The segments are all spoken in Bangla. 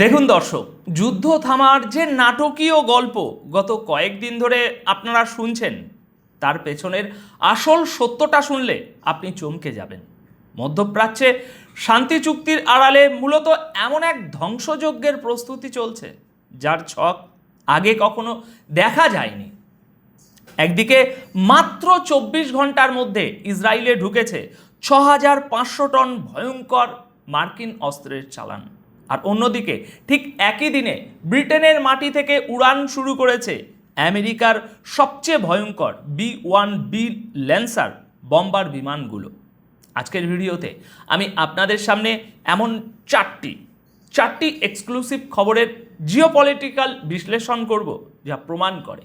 দেখুন দর্শক, যুদ্ধ থামার যে নাটকীয় গল্প গত কয়েকদিন ধরে আপনারা শুনছেন, তার পেছনের আসল সত্যটা শুনলে আপনি চমকে যাবেন। মধ্যপ্রাচ্যে শান্তি চুক্তির আড়ালে মূলত এমন এক ধ্বংসযজ্ঞের প্রস্তুতি চলছে, যার ছক আগে কখনো দেখা যায়নি। একদিকে মাত্র ২৪ ঘন্টার মধ্যে ইসরায়েলে ঢুকেছে ৬,৫০০ টন ভয়ঙ্কর মার্কিন অস্ত্রের চালান, আর অন্যদিকে ঠিক একই দিনে ব্রিটেনের মাটি থেকে উড়ান শুরু করেছে আমেরিকার সবচেয়ে ভয়ঙ্কর B-1B ল্যান্সার বম্বার বিমানগুলো। আজকের ভিডিওতে আমি আপনাদের সামনে এমন চারটি এক্সক্লুসিভ খবরের জিওপলিটিক্যাল বিশ্লেষণ করব, যা প্রমাণ করে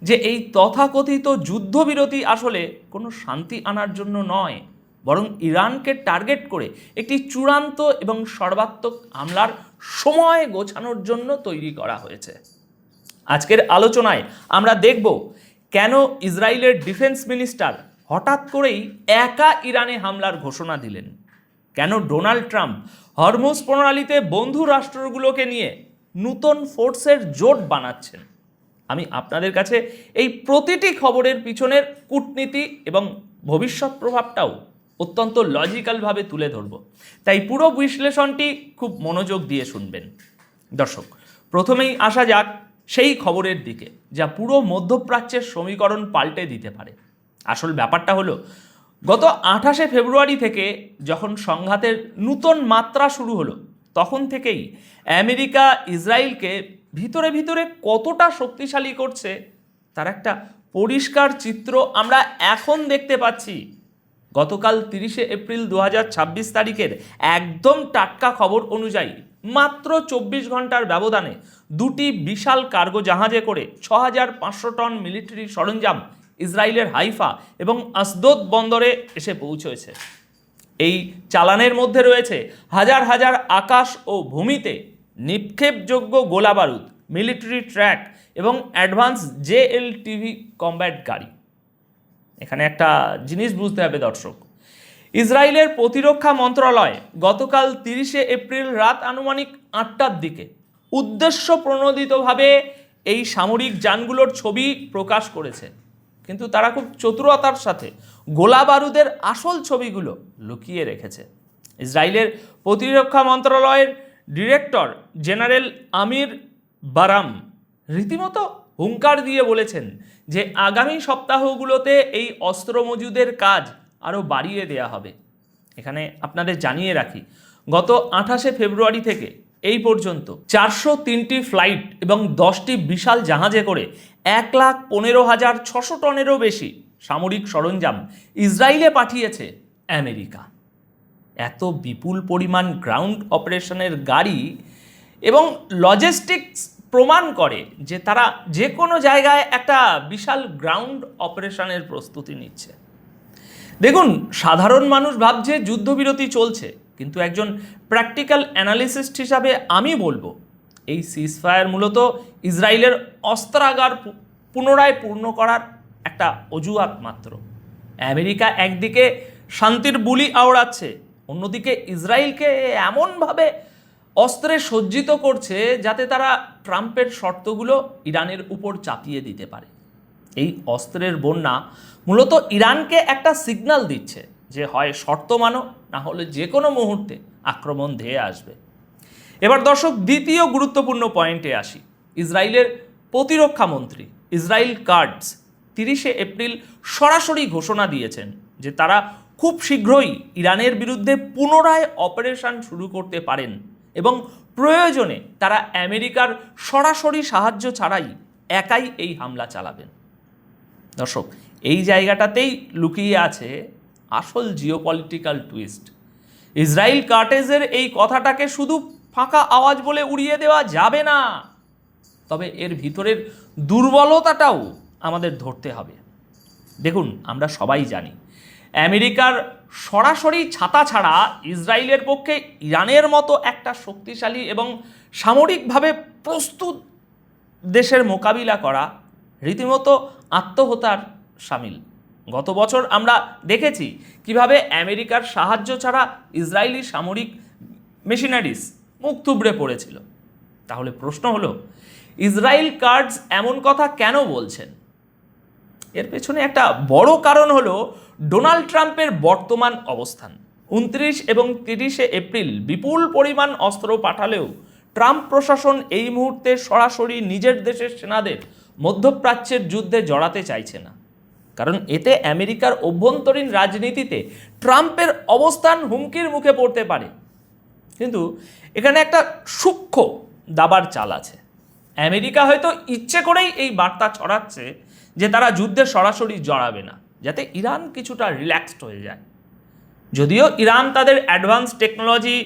যে এই তথাকথিত যুদ্ধবিরতি আসলে কোনো শান্তি আনার জন্য নয়, বরং ইরানকে টার্গেট করে একটি চূড়ান্ত এবং সর্বাত্মক হামলার সময় গোছানোর জন্য তৈরি করা হয়েছে। আজকের আলোচনায় আমরা দেখব কেন ইসরায়েলের ডিফেন্স মিনিস্টার হঠাৎ করেই একা ইরানে হামলার ঘোষণা দিলেন, কেন ডোনাল্ড ট্রাম্প হরমুজ প্রণালীতে বন্ধু রাষ্ট্রগুলোকে নিয়ে নতুন ফোর্সের জোট বানাচ্ছেন। আমি আপনাদের কাছে এই প্রতিটি খবরের পিছনের কূটনীতি এবং ভবিষ্যৎ প্রভাবটাও অত্যন্ত লজিক্যালভাবে তুলে ধরব, তাই পুরো বিশ্লেষণটি খুব মনোযোগ দিয়ে শুনবেন। দর্শক, প্রথমেই আসা যাক সেই খবরের দিকে যা পুরো মধ্যপ্রাচ্যের সমীকরণ পাল্টে দিতে পারে। আসল ব্যাপারটা হলো, গত ২৮শে ফেব্রুয়ারি থেকে যখন সংঘাতের নতুন মাত্রা শুরু হলো, তখন থেকেই আমেরিকা ইসরায়েলকে ভিতরে ভিতরে কতটা শক্তিশালী করছে তার একটা পরিষ্কার চিত্র আমরা এখন দেখতে পাচ্ছি। গতকাল ৩০শে এপ্রিল ২০২৬ তারিখের একদম টাটকা খবর অনুযায়ী মাত্র ২৪ ঘন্টার ব্যবধানে দুটি বিশাল কার্গো জাহাজে করে ৬,৫০০ টন মিলিটারি সরঞ্জাম ইসরায়েলের হাইফা এবং আসদোদ বন্দরে এসে পৌঁছেছে। এই চালানের মধ্যে রয়েছে হাজার হাজার আকাশ ও ভূমিতে নিক্ষেপযোগ্য গোলাবারুদ, মিলিটারি ট্র্যাক এবং অ্যাডভান্স JLTV কম্ব্যাট গাড়ি। এখানে একটা জিনিস বুঝতে হবে দর্শক, ইসরায়েলের প্রতিরক্ষা মন্ত্রণালয় গতকাল ৩০শে এপ্রিল রাত আনুমানিক ৮টার দিকে উদ্দেশ্য প্রণোদিতভাবে এই সামরিক যানগুলোর ছবি প্রকাশ করেছে, কিন্তু তারা খুব চতুরতার সাথে গোলা বারুদের আসল ছবিগুলো লুকিয়ে রেখেছে। ইসরায়েলের প্রতিরক্ষা মন্ত্রণালয়ের ডিরেক্টর জেনারেল আমির বারাম রীতিমতো হুঙ্কার দিয়ে বলেছেন যে আগামী সপ্তাহগুলোতে এই অস্ত্র মজুদের কাজ আরও বাড়িয়ে দেয়া হবে। এখানে আপনাদের জানিয়ে রাখি, গত ২৮শে ফেব্রুয়ারি থেকে এই পর্যন্ত ৪০৩টি ফ্লাইট এবং 10টি বিশাল জাহাজে করে ১,১৫,৬০০ টনেরও বেশি সামরিক সরঞ্জাম ইসরায়েলে পাঠিয়েছে আমেরিকা। এত বিপুল পরিমাণ গ্রাউন্ড অপারেশনের গাড়ি এবং লজিস্টিক্স প্রমাণ করে যে তারা যে কোনো জায়গায় একটা বিশাল গ্রাউন্ড অপারেশনের প্রস্তুতি নিচ্ছে। দেখুন, সাধারণ মানুষ ভাবছে যুদ্ধবিরতি চলছে, কিন্তু একজন প্র্যাকটিক্যাল অ্যানালিসিস্ট হিসাবে আমি বলবো এই সিজফায়ার মূলত ইসরায়েলের অস্ত্রাগার পুনরায় পূর্ণ করার একটা অজুহাত মাত্র। আমেরিকা একদিকে শান্তির বুলি আওড়াচ্ছে, অন্যদিকে ইসরায়েলকে এমনভাবে অস্ত্রে সজ্জিত করছে যাতে তারা ট্রাম্পের শর্তগুলো ইরানের উপর চাপিয়ে দিতে পারে। এই অস্ত্রের বন্যা মূলত ইরানকে একটা সিগন্যাল দিচ্ছে যে হয় শর্ত মানো, না হলে যে কোনো মুহূর্তে আক্রমণ ধেয়ে আসবে। এবার দর্শক, দ্বিতীয় গুরুত্বপূর্ণ পয়েন্টে আসি। ইসরায়েলের প্রতিরক্ষা মন্ত্রী ইসরায়েল কাটজ ৩০শে এপ্রিল সরাসরি ঘোষণা দিয়েছেন যে তারা খুব শীঘ্রই ইরানের বিরুদ্ধে পুনরায় অপারেশন শুরু করতে পারেন এবং প্রয়োজনে তারা আমেরিকার সরাসরি সাহায্য ছাড়াই একাই এই হামলা চালাবেন। দর্শক, এই জায়গাটাতেই লুকিয়ে আছে আসল জিওপলিটিক্যাল টুইস্ট। ইসরায়েল কার্টেজের এই কথাটাকে শুধু ফাঁকা আওয়াজ বলে উড়িয়ে দেওয়া যাবে না, তবে এর ভিতরের দুর্বলতাটাও আমাদের ধরতে হবে। দেখুন, আমরা সবাই জানি আমেরিকার সরাসরি ছাতা ছাড়া ইসরায়েলের পক্ষে ইরানের মতো একটা শক্তিশালী এবং সামরিকভাবে প্রস্তুত দেশের মোকাবিলা করা রীতিমতো আত্মহত্যার শামিল। গত বছর আমরা দেখেছি কিভাবে আমেরিকার সাহায্য ছাড়া ইসরায়েলি সামরিক মেশিনারিজ মুখ থুবড়ে পড়েছিল। তাহলে প্রশ্ন হলো, ইসরায়েল কার্ডস এমন কথা কেন বলছেন? এর পেছনে একটা বড় কারণ হলো ডোনাল্ড ট্রাম্পের বর্তমান অবস্থান। 29 এবং 30শে এপ্রিল বিপুল পরিমাণ অস্ত্র পাঠালেও ট্রাম্প প্রশাসন এই মুহূর্তে সরাসরি নিজের দেশের সেনাদের মধ্যপ্রাচ্যের যুদ্ধে জড়াতে চাইছে না, কারণ এতে আমেরিকার অভ্যন্তরীণ রাজনীতিতে ট্রাম্পের অবস্থান হুমকির মুখে পড়তে পারে। কিন্তু এখানে একটা সূক্ষ্ম দাবার চাল আছে। আমেরিকা হয়তো ইচ্ছে করেই এই বার্তা ছড়াচ্ছে যে তারা যুদ্ধে সরাসরি জড়াবে না, যাতে ইরান কিছুটা রিল্যাক্সড হয়ে যায়। যদিও ইরান তাদের অ্যাডভান্স টেকনোলজি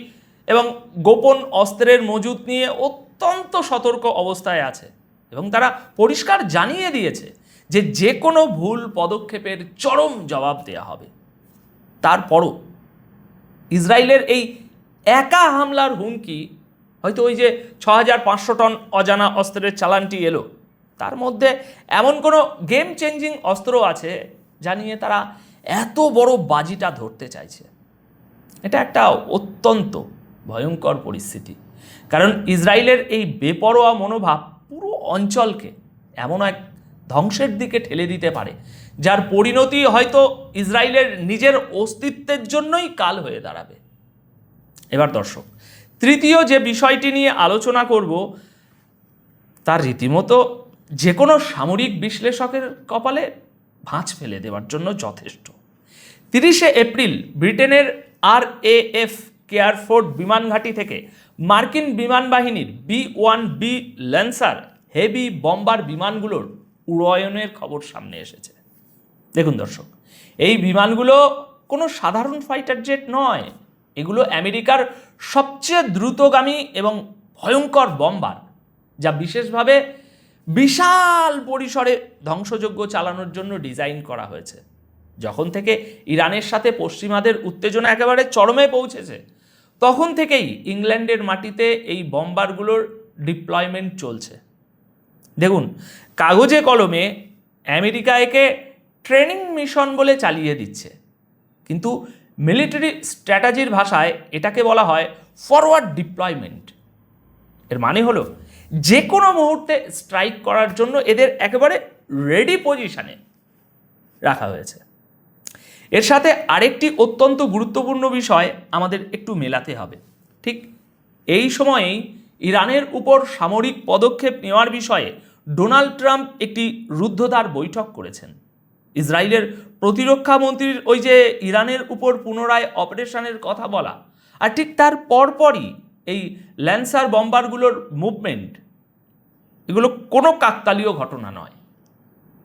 এবং গোপন অস্ত্রের মজুত নিয়ে অত্যন্ত সতর্ক অবস্থায় আছে এবং তারা পরিষ্কার জানিয়ে দিয়েছে যে যে কোনো ভুল পদক্ষেপের চরম জবাব দেওয়া হবে। তারপরও ইসরায়েলের এই একা হামলার হুমকি, হয়তো ওই যে 6500 টন অজানা অস্ত্রের চালানটি এলো, তার মধ্যে এমন কোনো গেম চেঞ্জিং অস্ত্র আছে যা নিয়ে তারা এত বড় বাজিটা ধরতে চাইছে। এটা একটা অত্যন্ত ভয়ঙ্কর পরিস্থিতি, কারণ ইসরায়েলের এই বেপরোয়া মনোভাব পুরো অঞ্চলকে এমন এক ধ্বংসের দিকে ঠেলে দিতে পারে যার পরিণতি হয়তো ইসরায়েলের নিজের অস্তিত্বের জন্যই কাল হয়ে দাঁড়াবে। এবার দর্শক, তৃতীয় যে বিষয়টি নিয়ে আলোচনা করব তার রীতিমতো যে কোনো সামরিক বিশ্লেষকের কপালে ভাঁজ ফেলে দেওয়ার জন্য যথেষ্ট। 30শে এপ্রিল ব্রিটেনের RAF কেয়ারফোর্ড বিমান ঘাঁটি থেকে মার্কিন বিমান বাহিনীর B-1B ল্যান্সার হেভি বম্বার বিমানগুলোর উড়য়নের খবর সামনে এসেছে। দেখুন দর্শক, এই বিমানগুলো কোনো সাধারণ ফাইটার জেট নয়, এগুলো আমেরিকার সবচেয়ে দ্রুতগামী এবং ভয়ঙ্কর বম্বার, যা বিশেষভাবে বিশাল পরিসরে ধ্বংসযজ্ঞ চালানোর জন্য ডিজাইন করা হয়েছে। যখন থেকে ইরানের সাথে পশ্চিমাদের উত্তেজনা একেবারে চরমে পৌঁছেছে, তখন থেকেই ইংল্যান্ডের মাটিতে এই বম্বারগুলোর ডিপ্লয়মেন্ট চলছে। দেখুন, কাগজে কলমে আমেরিকা একে ট্রেনিং মিশন বলে চালিয়ে দিচ্ছে, কিন্তু মিলিটারি স্ট্র্যাটেজির ভাষায় এটাকে বলা হয় ফরওয়ার্ড ডিপ্লয়মেন্ট। এর মানে হলো যে কোনো মুহূর্তে স্ট্রাইক করার জন্য এদের একেবারে রেডি পজিশনে রাখা হয়েছে। এর সাথে আরেকটি অত্যন্ত গুরুত্বপূর্ণ বিষয় আমাদের একটু মেলাতে হবে। ঠিক এই সময়েই ইরানের উপর সামরিক পদক্ষেপ নেওয়ার বিষয়ে ডোনাল্ড ট্রাম্প একটি রুদ্ধদ্বার বৈঠক করেছেন। ইসরায়েলের প্রতিরক্ষা মন্ত্রীর ওই যে ইরানের উপর পুনরায় অপারেশনের কথা বলা, আর ঠিক তার পরপরই এই ল্যান্সার বম্বারগুলোর মুভমেন্ট, এগুলো কোনো কাকতালীয় ঘটনা নয়।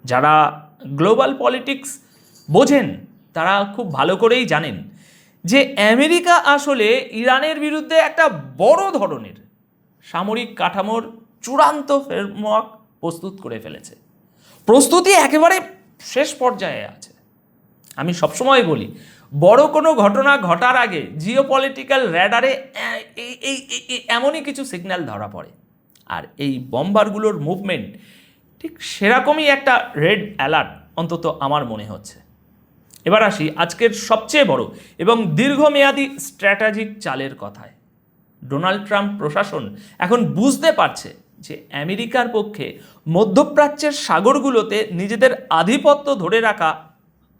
যারা গ্লোবাল পলিটিক্স বোঝেন তারা খুব ভালো করেই জানেন যে আমেরিকা আসলে ইরানের বিরুদ্ধে একটা বড় ধরনের সামরিক কাঠামোর চূড়ান্ত ফ্রেমওয়ার্ক প্রস্তুত করে ফেলেছে। প্রস্তুতি একেবারে শেষ পর্যায়ে আছে। আমি সবসময় বলি, বড় কোনো ঘটনা ঘটার আগে জিওপলিটিক্যাল র্যাডারে এমনই কিছু সিগন্যাল ধরা পড়ে, আর এই বম্বারগুলোর মুভমেন্ট ঠিক সেরকমই একটা রেড অ্যালার্ট অন্তত আমার মনে হচ্ছে। এবার আসি আজকের সবচেয়ে বড় এবং দীর্ঘমেয়াদী স্ট্র্যাটেজিক চালের কথায়। ডোনাল্ড ট্রাম্প প্রশাসন এখন বুঝতে পারছে যে আমেরিকার পক্ষে মধ্যপ্রাচ্যের সাগরগুলোতে নিজেদের আধিপত্য ধরে রাখা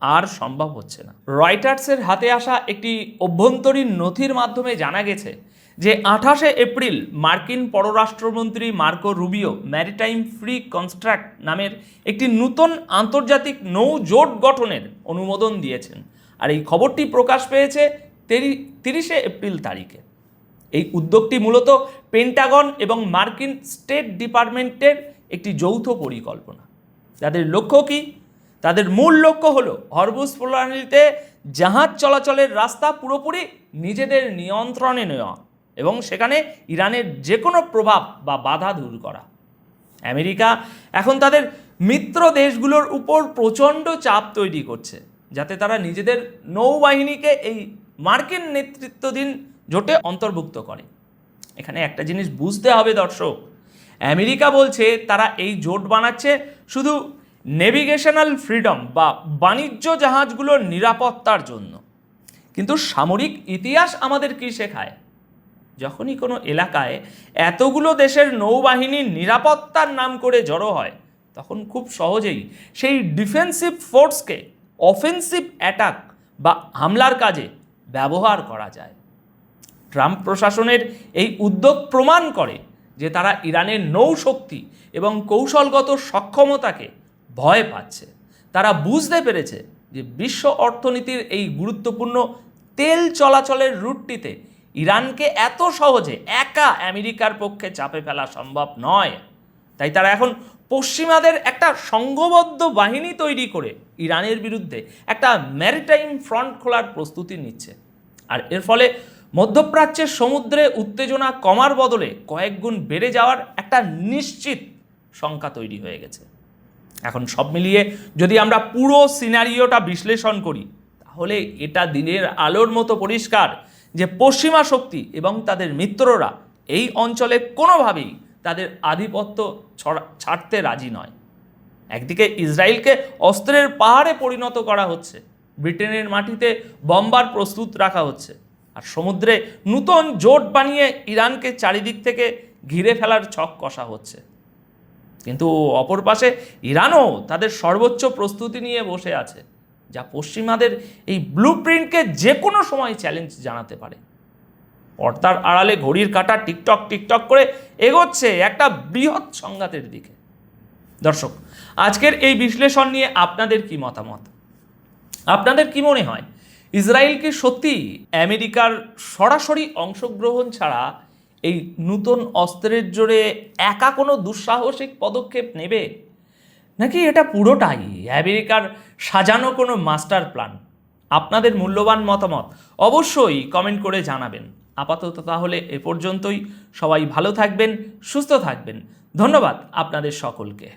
আর সম্ভব হচ্ছে না। রয়টার্সের হাতে আসা একটি অভ্যন্তরীণ নথির মাধ্যমে জানা গেছে যে 28শে এপ্রিল মার্কিন পররাষ্ট্রমন্ত্রী Marco Rubio maritime free construct নামের একটি নতুন আন্তর্জাতিক নৌ জোট গঠনের অনুমোদন দিয়েছেন, আর এই খবরটি প্রকাশ পেয়েছে 30শে এপ্রিল তারিখে। এই উদ্যোগটি মূলত পেন্টাগন এবং মার্কিন স্টেট ডিপার্টমেন্টের একটি যৌথ পরিকল্পনা। তাদের লক্ষ্য কি? তাদের মূল লক্ষ্য হলো হরমুজ প্রণালীতে জাহাজ চলাচলের রাস্তা পুরোপুরি নিজেদের নিয়ন্ত্রণে নেওয়া এবং সেখানে ইরানের যে কোনো প্রভাব বা বাধা দূর করা। আমেরিকা এখন তাদের মিত্র দেশগুলোর উপর প্রচণ্ড চাপ তৈরি করছে যাতে তারা নিজেদের নৌবাহিনীকে এই মার্কিন নেতৃত্বাধীন জোটে অন্তর্ভুক্ত করে। এখানে একটা জিনিস বুঝতে হবে দর্শক, আমেরিকা বলছে তারা এই জোট বানাচ্ছে শুধু নেভিগেশনাল ফ্রিডম বা বাণিজ্য জাহাজগুলোর নিরাপত্তার জন্য, কিন্তু সামরিক ইতিহাস আমাদের কি শেখায়? যখনই কোনো এলাকায় এতগুলো দেশের নৌবাহিনীর নিরাপত্তার নাম করে জড়ো হয়, তখন খুব সহজেই সেই ডিফেন্সিভ ফোর্সকে অফেন্সিভ অ্যাটাক বা হামলার কাজে ব্যবহার করা যায়। ট্রাম্প প্রশাসনের এই উদ্যোগ প্রমাণ করে যে তারা ইরানের নৌশক্তি এবং কৌশলগত সক্ষমতাকে ভয় পাচ্ছে। তারা বুঝতে পেরেছে যে বিশ্ব অর্থনীতির এই গুরুত্বপূর্ণ তেল চলাচলের রুটটিতে ইরানকে এত সহজে একা আমেরিকার পক্ষে চাপে ফেলা সম্ভব নয়। তাই তারা এখন পশ্চিমাদের একটা সংঘবদ্ধ বাহিনী তৈরি করে ইরানের বিরুদ্ধে একটা ম্যারিটাইম ফ্রন্ট খোলার প্রস্তুতি নিচ্ছে। আর এর ফলে মধ্যপ্রাচ্যের সমুদ্রে উত্তেজনা কমার বদলে কয়েক গুণ বেড়ে যাওয়ার একটা নিশ্চিত শঙ্কা তৈরি হয়ে গেছে। এখন সব মিলিয়ে যদি আমরা পুরো সিনারিওটা বিশ্লেষণ করি, তাহলে এটা দিনের আলোর মতো পরিষ্কার যে পশ্চিমা শক্তি এবং তাদের মিত্ররা এই অঞ্চলে কোনোভাবেই তাদের আধিপত্য ছাড়তে রাজি নয়। একদিকে ইসরায়েলকে অস্ত্রের পাহাড়ে পরিণত করা হচ্ছে, ব্রিটেনের মাটিতে বম্বার প্রস্তুত রাখা হচ্ছে, আর সমুদ্রে নূতন জোট বানিয়ে ইরানকে চারিদিক থেকে ঘিরে ফেলার ছক কষা হচ্ছে। কিন্তু অপর পাশে ইরানও তাদের সর্বোচ্চ প্রস্তুতি নিয়ে বসে আছে, যা পশ্চিমাদের এই ব্লুপ্রিন্টকে যে কোনো সময় চ্যালেঞ্জ জানাতে পারে। পর্দার আড়ালে ঘড়ির কাঁটা টিকটক করে এগোচ্ছে একটা বৃহৎ সংঘাতের দিকে। দর্শক, আজকের এই বিশ্লেষণ নিয়ে আপনাদের কি মতামত? আপনাদের কি মনে হয়, ইসরায়েল কি সত্যি আমেরিকার সরাসরি অংশগ্রহণ ছাড়া এই নূতন অস্ত্রের জোরে একা কোনো দুঃসাহসিক পদক্ষেপ নেবে, নাকি এটা পুরোটাই আমেরিকার সাজানো কোনো মাস্টার প্ল্যান? আপনাদের মূল্যবান মতামত অবশ্যই কমেন্ট করে জানাবেন। আপাতত তাহলে এ পর্যন্তই। সবাই ভালো থাকবেন, সুস্থ থাকবেন। ধন্যবাদ আপনাদের সকলকে।